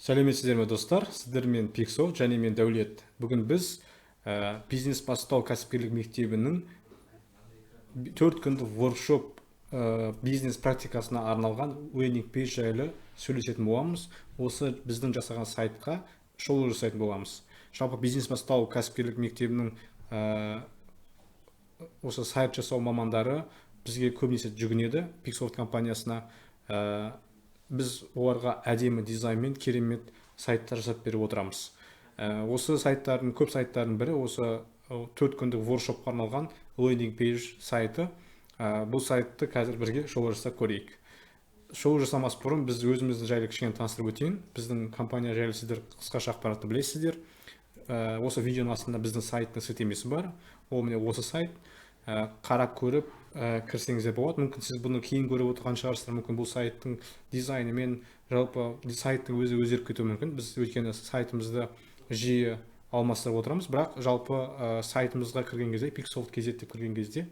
Сәлеметсіздер ме достар, сіздермен Пиксо және мен Дәулет. Бүгін біз бизнес бастау кәсіпкерлік мектебінің 4 күндік воркшоп бизнес практикасына арналған лендинг пейдж жайлы сөйлесетін боламыз. Осы біздің жасаған сайтқа шолу жасайтын боламыз. Жалпы бизнес бастау кәсіпкерлік мектебінің осы сайт жасау мамандары бізге көбінесе жүгінеді Pixoft компаниясына. Біз оларға әдемі дизайнмен керемет сайттар жасап беріп отырамыз. Осы сайттардың көп сайттардың бірі осы 4 күндік воркшопқа арналған лендинг пейдж сайты. Бұл сайтты қазір бірге шолу жасап көрейік. Шолу жасамас бұрын біз өзімізді жайлы кішкене таныстырып өтейін. Біздің компания жайлы сіздер қысқаша ақпаратты білесіздер. Осы видеоның астында біздің сайттың сілтемесі бар. Ол міне осы сайт. Қарап көріп кірсеңіздер болады. Мүмкін сіз бұны кейін көріп отырған шығарсыздар. Мүмкін бұл сайттың дизайны мен жалпы сайттың өзі өзгеріп кетуі мүмкін. Біз өйткені сайтымызды жиі алмастырып отырамыз. Бірақ жалпы сайтымызға кірген кезде, Pixoft.kz деп кірген кезде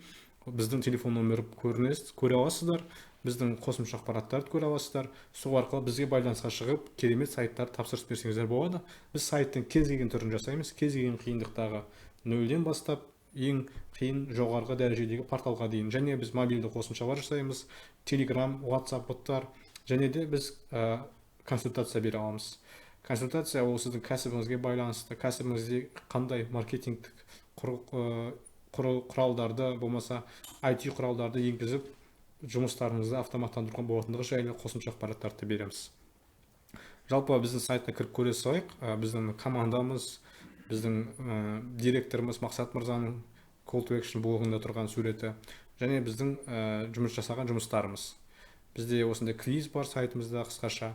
біздің телефон нөмірі көре аласыздар. Біздің қосымша ақпараттарды көре аласыздар. Сол арқылы бізге байланысқа шығып, керемет сайттарды тапсырыс берсеңіздер болады. Біз сайттың кез келген түрін жасаймыз. Кез келген қиындықтағы 0-ден бастап ең қиын жоғарғы дәрежедегі порталға дейін. Және біз мобильді қосымшалар жасаймыз. Telegram, WhatsApp боттар. Және де біз консультация бере аламыз. Консультация ол сіздің кәсібіңізге байланысты, кәсібіңізде қандай маркетингтік құралдарды, болмаса IT құралдарды енгізіп, жұмыстарыңызды автоматтандыруға болатындығы жайлы қосымша ақпараттарды береміз. Жалпы біздің сайтқа кіріп көре салайық. Біздің командамыз, біздің директорымыз Мақсат мырзаның call to action блогында тұрған суреті, және біздің жұмыс жасаған жұмыстарымыз. Бізде осындай квиз бар сайтымызда, қысқаша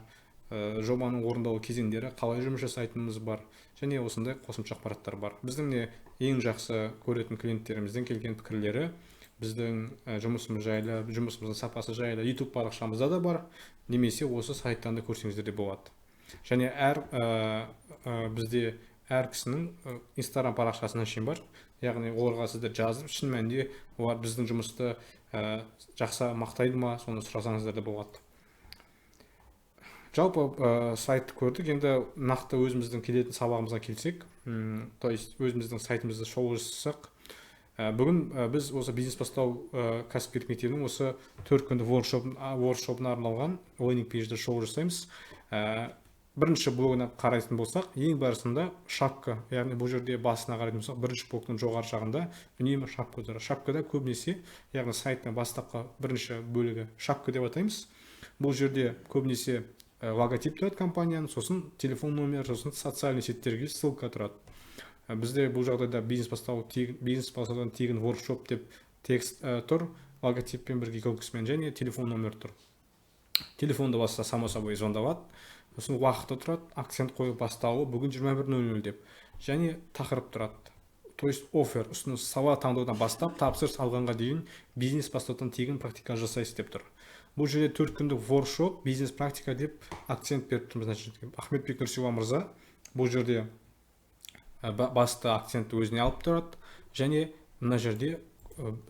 жобаның орындалу кезеңдері, қалай жұмыс жасайтынымыз бар, және осындай қосымша ақпараттар бар. Біздің ең жақсы көретін клиенттеріміздің келген пікірлері біздің жұмысымыз жайлы, жұмысымыздың сапасы жайлы YouTube парақшамызда да бар, немесе осы сайттан да көрсеңіздер де болады. Және бізде әр кісінің Instagram парақшасынан шейін бар. Яғни оларға сіздер жазып, шын мәнінде олар біздің жұмысты жақсы мақтайды ма, соны сұрасаңыздар да болады. Жалпы сайтты көрдік, енді нақты өзіміздің келетін сабағымызға келсек, то есть өзіміздің сайтымызды шолу жасасақ, бүгін біз осы бизнес бастау кәсіпкерлік мектебінің осы 4 күндік воркшопына арналған лендинг пейджді шолу жасаймыз. Бірінші блогына қарайтын болсақ, ең барысында шапка, яғни бұл жерде басына қарайтын болсақ, бірінші блоктың жоғары жағында үнемі шапка тұр. Шапкада көбінесе, яғни сайттың бастапқы бірінші бөлігі шапка деп атаймыз. Бұл жерде көбінесе логотип тұрады компанияның, сосын телефон номері, сосын социальный сеттерге ссылка тұрады. Бізде бұл жағдайда бизнес бастаудан тегін воркшоп деп текст тұр, логотиппен бірге көкісімен, және телефон номері тұр. Телефонды баста само собой звондалады. Сосын уақыты тұрады, акцент қойып бастауы бүгін 21:00 деп. Және тақырып тұрады. То есть оффер, ұсыныс, сала таңдаудан бастап тапсырыс алғанға дейін бизнес бастаудан тегін практика жасайсыз деп тұр. Бұл жерде 4 күндік воркшоп, бизнес практика деп акцент беріп тұрмыз. Ахметбек Нұрсила мырза бұл жерде басты акцентті өзіне алып тұрады. Және мына жерде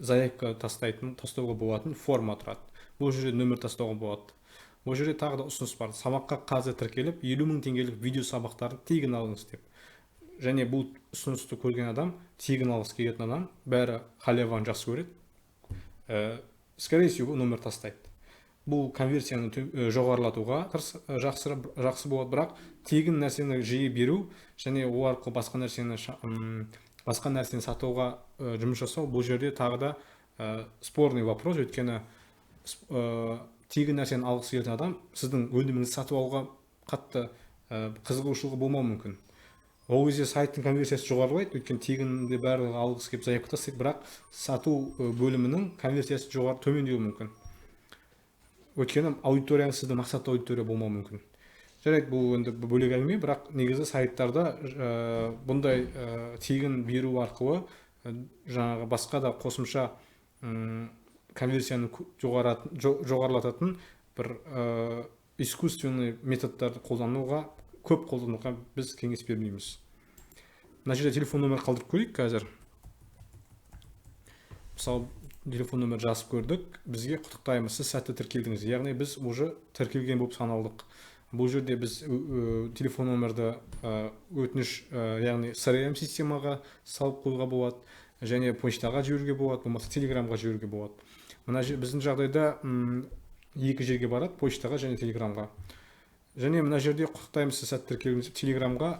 заявка тастауға болатын форма тұрады. Бұл жерде нөмір тастауға болады. Бұл жерде тағы да ұсыныс бар. Сабаққа қазір тіркеліп 50.000 теңгелік видео сабақтарын тегін алыңыз деп. Және бұл ұсынысты көрген адам, тегін алғысы келетін адам, бәрі халяваны жақсы көреді. Скорее всего, нөмір тастайды. Бұл конверсияны жоғарылатуға жақсы болады, бірақ тегін нәрсені жиі беру және ол арқылы басқа нәрсені сатуға жұмыс жасау, бұл жерде тағы да спорный вопрос. Өйткені тегін нәрсені алғысы келетін адам сіздің өніміңізді сатып алуға қатты қызығушылығы болмауы мүмкін. Ол кезде сайттың конверсиясы жоғарылайды, өйткені тегінді барлығы алғысы келіп заявка тастайды, бірақ сату бөлімінің конверсиясы төмендеуі мүмкін. Өйткені аудиторияңыз сіздің мақсатты аудитория болмауы мүмкін. Жарайды, бұл енді бөлек әңгіме, бірақ негізі сайттарда бұндай тегін беру арқылы жаңағы басқа да қосымша конверсияны жоғарылататын бір искусственный методтарды көп қолдануға біз кеңес бермейміз. Мына жерде телефон нөмір қалдырып көрейік қазір. Мысалы, телефон нөмір жазып көрдік, бізге құттықтаймыз, сіз сәтті тіркелдіңіз. Яғни біз уже тіркелген болып саналдық. Бұл жерде біз телефон номерді өтініш, яғни CRM системаға салып қоюға болады, және почтаға жіберуге болады, болмаса телеграмға жіберуге болады. Мына біздің жағдайда екі жерге барады, почтаға және телеграмға. Және мына жерде құттықтаймыз, сіз сәтті тіркеліңіз, телеграмға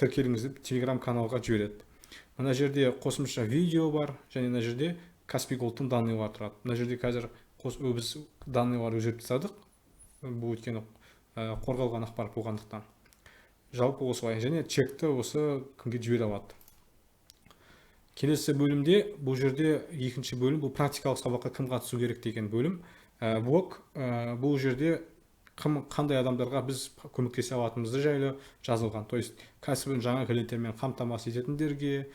тіркеліңіз деп телеграм каналға жібереді. Мына жерде қосымша видео бар, және мына жерде Каспий Голдтың данныйлары тұрады. Мына жерде қазір біз данныйлар өзгертіп тастадық, бұл өйткені қорғалған ақпарат болғандықтан. Жалпы осылай, және чекті осы кімге жібере алады. Келесі бөлімде, бұл жерде екінші бөлім, бұл практикалық сабаққа кім қатысу керек деген бөлім. Блог, бұл жерде қандай адамдарға біз көмектесе алатынымызды жайлы жазылған. То есть кәсібін жаңа клиенттермен қамтамасыз ететіндерге,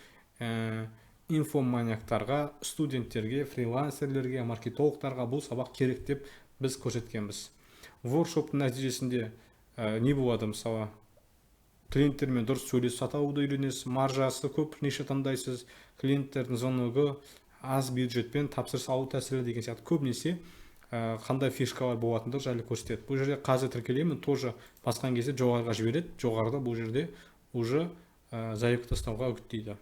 инфоманияктарға, студенттерге, фрилансерлерге, маркетологтарға бұл сабақ керек деп біз көрсеткенбіз. Воркшоптың нәтижесінде не болады? Мысалы, клиенттермен дұрыс сөйлесіп сата алуды үйренесіз, маржасы көп ниша таңдайсыз, клиенттердің звоногі аз бюджетпен тапсырыс алу тәсілі деген сияқты көбінесе қандай фишкалар болатындығы жайлы көрсетеді. Бұл жерде қазір тіркелемін, тоже басқан кезде жоғарыға жібереді. Жоғарыда бұл жерде уже заявка тастауға үгіттейді.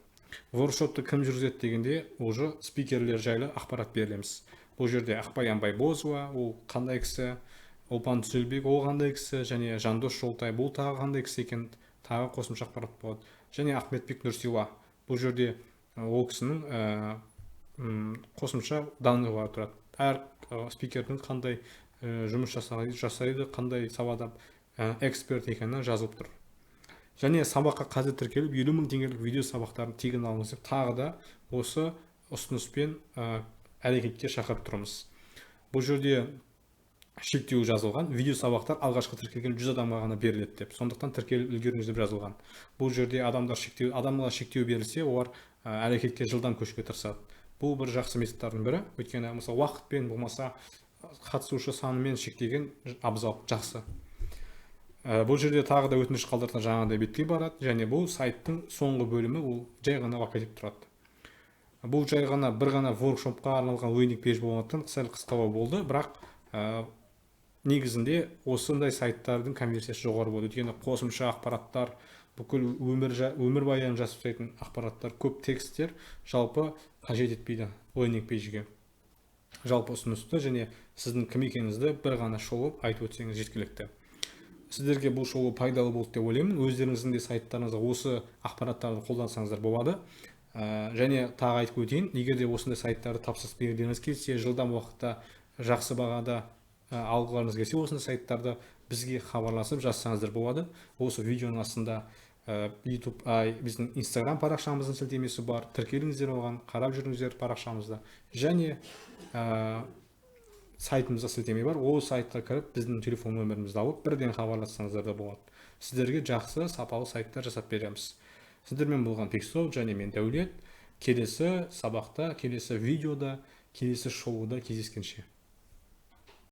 Воркшопты кім жүргізеді дегенде, уже спикерлер жайлы ақпарат береміз. Бұл жерде Ақбай Амбайбозова, ол қандай кісі, Олпан Түзелбек, ол қандай кісі, және Жандос Жолтай, бұл тағы қандай кісі екен, тағы қосымша ақпарат болады. Және Ахметбек Нұрсила, бұл жерде ол кісінің қосымша данныйлары тұрады. Әр спикердің қандай жұмыс жасайды, қандай салада эксперт екені жазылып тұр. Және сабаққа қазір тіркеліп 50 000 теңгелік видео сабақтарын тегін алыңыз деп тағы да осы ұсыныспен әрекетке шақырып тұрмыз. Бұл жерде шектеу жазылған, видео сабақтар алғашқы тіркелген 100 адамға ғана беріледі деп. Сондықтан тіркеліп үлгеріңіз деп жазылған. Бұл жерде адамға шектеу берілсе, олар әрекетке жылдам көшуге тырысады. Бұл бір жақсы методтардың бірі. Өйткені мысалы уақытпен болмаса қатысушы санымен шектеген абзал, жақсы. Бұл жерде тағы да өтініш қалдыртқан жаңағыдай бетке барады, және бұл сайттың соңғы бөлімі ол жай ғана логотип тұрады. Бұл жай ғана бір ғана воркшопқа арналған лендинг пейдж болғандықтан сәл қысқалау болды, бірақ негізінде осындай сайттардың конверсиясы жоғары болды. Өйткені қосымша ақпараттар, бүкіл өмірбаян жасайтын ақпараттар, көп тексттер жалпы қажет етпейді лендинг пейджге. Жалпы ұсынысты және сіздің кім екеніңізді бір ғана шолып айтып өтсеңіз жеткілікті. Сіздерге бұл шоу пайдалы болды деп ойлаймын. Өздеріңіздің де сайттарыңызға осы ақпараттарды қолдансаңыздар болады. Және тағы айтып өтейін, егер де осындай сайттарды тапсырыс бергіңіз келсе, жылдам уақытта жақсы бағада алғыларыңыз келсе, осындай сайттарды бізге хабарласып жазсаңыздар болады. Осы видеоның астында біздің Instagram парақшамыздың сілтемесі бар. Тіркеліңіздер оған, қарап жүріңіздер парақшамызда. Және сайтымызда сілтеме бар. Ол сайтқа кіріп, біздің телефон нөмірімізді алып, бірден хабарлассаңыздар да болады. Сіздерге жақсы, сапалы сайттар жасап береміз. Сіздермен болған Пиксол және мен Дәулет. Келесі сабақта, келесі видеода, келесі шоуда кездескенше.